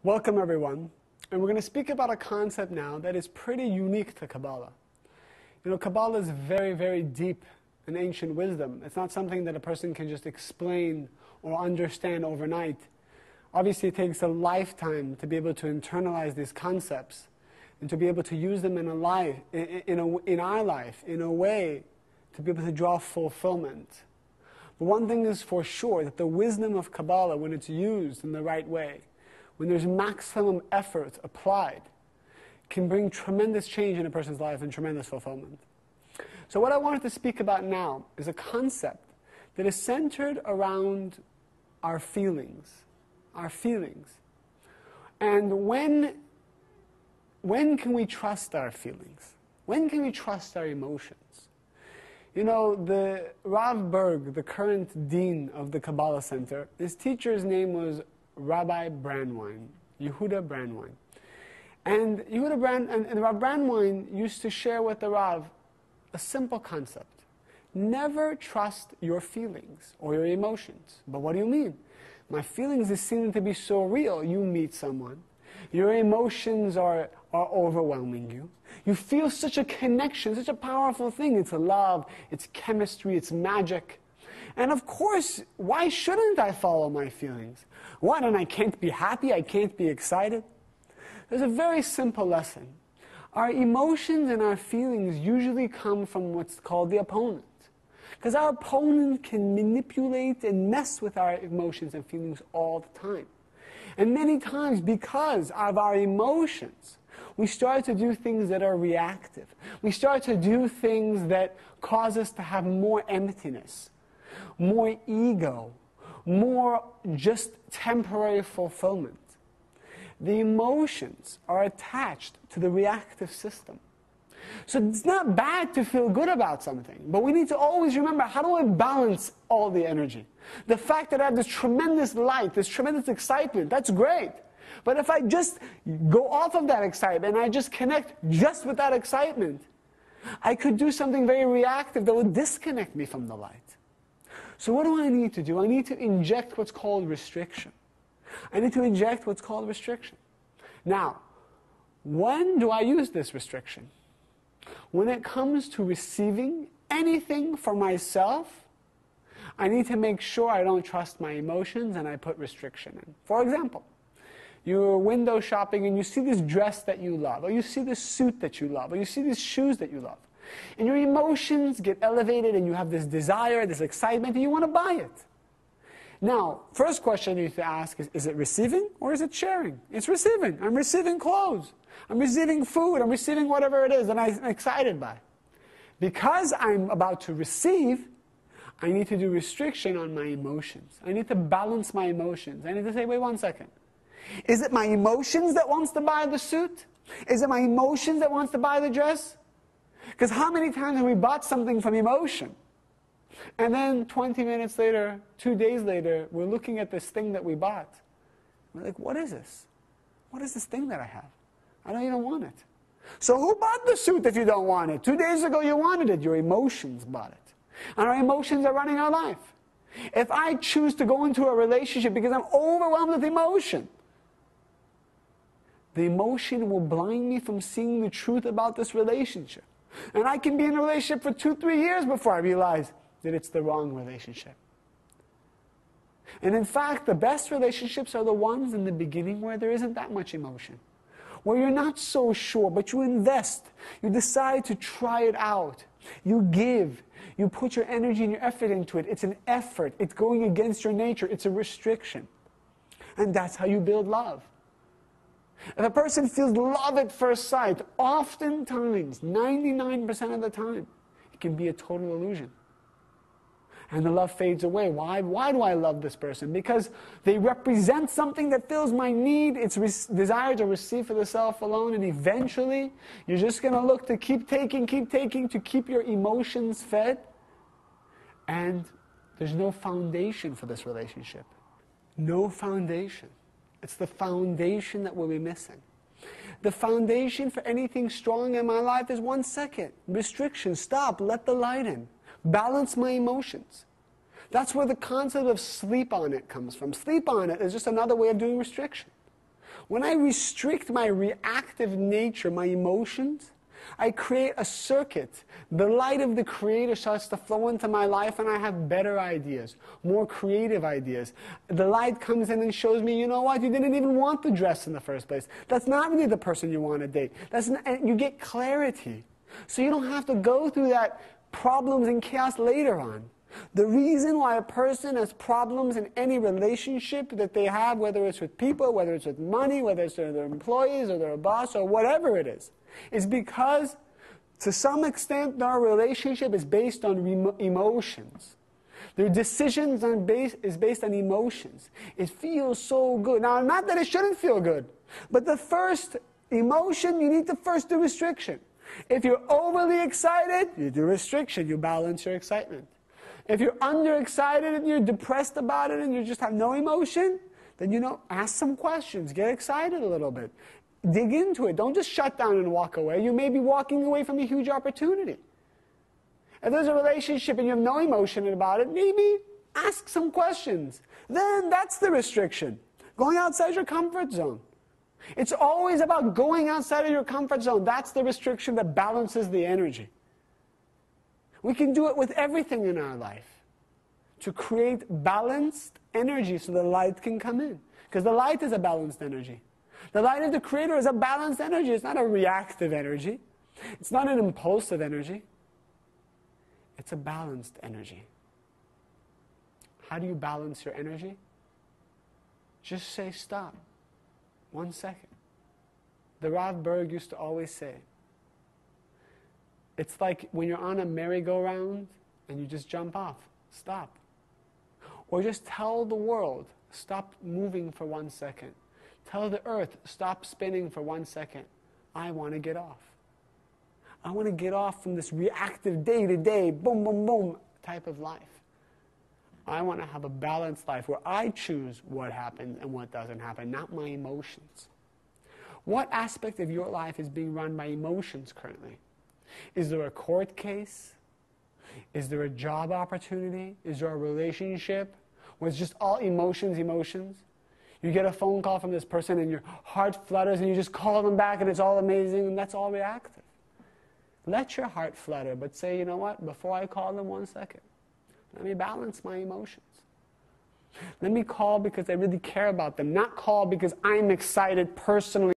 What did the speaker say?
Welcome everyone, and we're going to speak about a concept now that is pretty unique to Kabbalah. You know, Kabbalah is very, very deep in ancient wisdom. It's not something that a person can just explain or understand overnight. Obviously, it takes a lifetime to be able to internalize these concepts and to be able to use them in our life in a way to be able to draw fulfillment. But one thing is for sure, that the wisdom of Kabbalah, when it's used in the right way, when there's maximum effort applied, can bring tremendous change in a person's life and tremendous fulfillment. So what I wanted to speak about now is a concept that is centered around our feelings. Our feelings. And when can we trust our feelings? When can we trust our emotions? You know, the Rav Berg, the current dean of the Kabbalah Center, his teacher's name was Rabbi Brandwein, Yehuda Brandwein. And Rav Brandwein used to share with the Rav a simple concept. Never trust your feelings or your emotions. But what do you mean? My feelings is seeming to be so real. You meet someone. Your emotions are overwhelming you. You feel such a connection, such a powerful thing. It's love, it's chemistry, it's magic. And of course, why shouldn't I follow my feelings? What, and I can't be happy? I can't be excited? There's a very simple lesson. Our emotions and our feelings usually come from what's called the opponent. Because our opponent can manipulate and mess with our emotions and feelings all the time. And many times, because of our emotions, we start to do things that are reactive. We start to do things that cause us to have more emptiness, more ego, more just temporary fulfillment. The emotions are attached to the reactive system. So it's not bad to feel good about something, but we need to always remember, how do I balance all the energy? The fact that I have this tremendous light, this tremendous excitement, that's great. But if I just go off of that excitement and I just connect just with that excitement, I could do something very reactive that would disconnect me from the light. So what do I need to do? I need to inject what's called restriction. I need to inject what's called restriction. Now, when do I use this restriction? When it comes to receiving anything for myself, I need to make sure I don't trust my emotions and I put restriction in. For example, you're window shopping and you see this dress that you love, or you see this suit that you love, or you see these shoes that you love. And your emotions get elevated and you have this desire, this excitement, and you want to buy it. Now, first question you need to ask is it receiving or is it sharing? It's receiving. I'm receiving clothes. I'm receiving food. I'm receiving whatever it is that I'm excited by. Because I'm about to receive, I need to do restriction on my emotions. I need to balance my emotions. I need to say, wait 1 second. Is it my emotions that wants to buy the suit? Is it my emotions that wants to buy the dress? Because how many times have we bought something from emotion? And then 20 minutes later, 2 days later, we're looking at this thing that we bought. We're like, what is this? What is this thing that I have? I don't even want it. So who bought the suit if you don't want it? 2 days ago you wanted it. Your emotions bought it. And our emotions are running our life. If I choose to go into a relationship because I'm overwhelmed with emotion, the emotion will blind me from seeing the truth about this relationship. And I can be in a relationship for 2-3 years before I realize that it's the wrong relationship. And in fact, the best relationships are the ones in the beginning where there isn't that much emotion. Where you're not so sure, but you invest. You decide to try it out. You give. You put your energy and your effort into it. It's an effort. It's going against your nature. It's a restriction. And that's how you build love. If a person feels love at first sight, oftentimes, 99% of the time, it can be a total illusion. And the love fades away. Why? Why do I love this person? Because they represent something that fills my need. It's desire to receive for the self alone. And eventually, you're just going to look to keep taking, to keep your emotions fed. And there's no foundation for this relationship. No foundation. It's the foundation that we'll be missing. The foundation for anything strong in my life is 1 second. Restriction. Stop. Let the light in. Balance my emotions. That's where the concept of sleep on it comes from. Sleep on it is just another way of doing restriction. When I restrict my reactive nature, my emotions, I create a circuit. The light of the Creator starts to flow into my life, and I have better ideas, more creative ideas. The light comes in and shows me, you know what, you didn't even want the dress in the first place. That's not really the person you want to date. And you get clarity. So you don't have to go through that problems and chaos later on. The reason why a person has problems in any relationship that they have, whether it's with people, whether it's with money, whether it's with their employees or their boss or whatever it is because to some extent their relationship is based on emotions. Their decisions is based on emotions. It feels so good. Now, not that it shouldn't feel good, but the first emotion, you need to first do restriction. If you're overly excited, you do restriction, you balance your excitement. If you're underexcited and you're depressed about it and you just have no emotion, then, ask some questions. Get excited a little bit. Dig into it. Don't just shut down and walk away. You may be walking away from a huge opportunity. If there's a relationship and you have no emotion about it, maybe ask some questions. Then that's the restriction. Going outside your comfort zone. It's always about going outside of your comfort zone. That's the restriction that balances the energy. We can do it with everything in our life to create balanced energy so the light can come in. Because the light is a balanced energy. The light of the Creator is a balanced energy. It's not a reactive energy. It's not an impulsive energy. It's a balanced energy. How do you balance your energy? Just say stop. 1 second. The Rav Berg used to always say, it's like when you're on a merry-go-round and you just jump off. Stop. Or just tell the world, stop moving for 1 second. Tell the earth, stop spinning for 1 second. I want to get off. I want to get off from this reactive day-to-day, boom, boom, boom type of life. I want to have a balanced life where I choose what happens and what doesn't happen, not my emotions. What aspect of your life is being run by emotions currently? Is there a court case? Is there a job opportunity? Is there a relationship where it's just all emotions? You get a phone call from this person and your heart flutters and you just call them back and it's all amazing and that's all reactive. Let your heart flutter, but say, you know what, before I call them 1 second, let me balance my emotions. Let me call because I really care about them, not call because I'm excited personally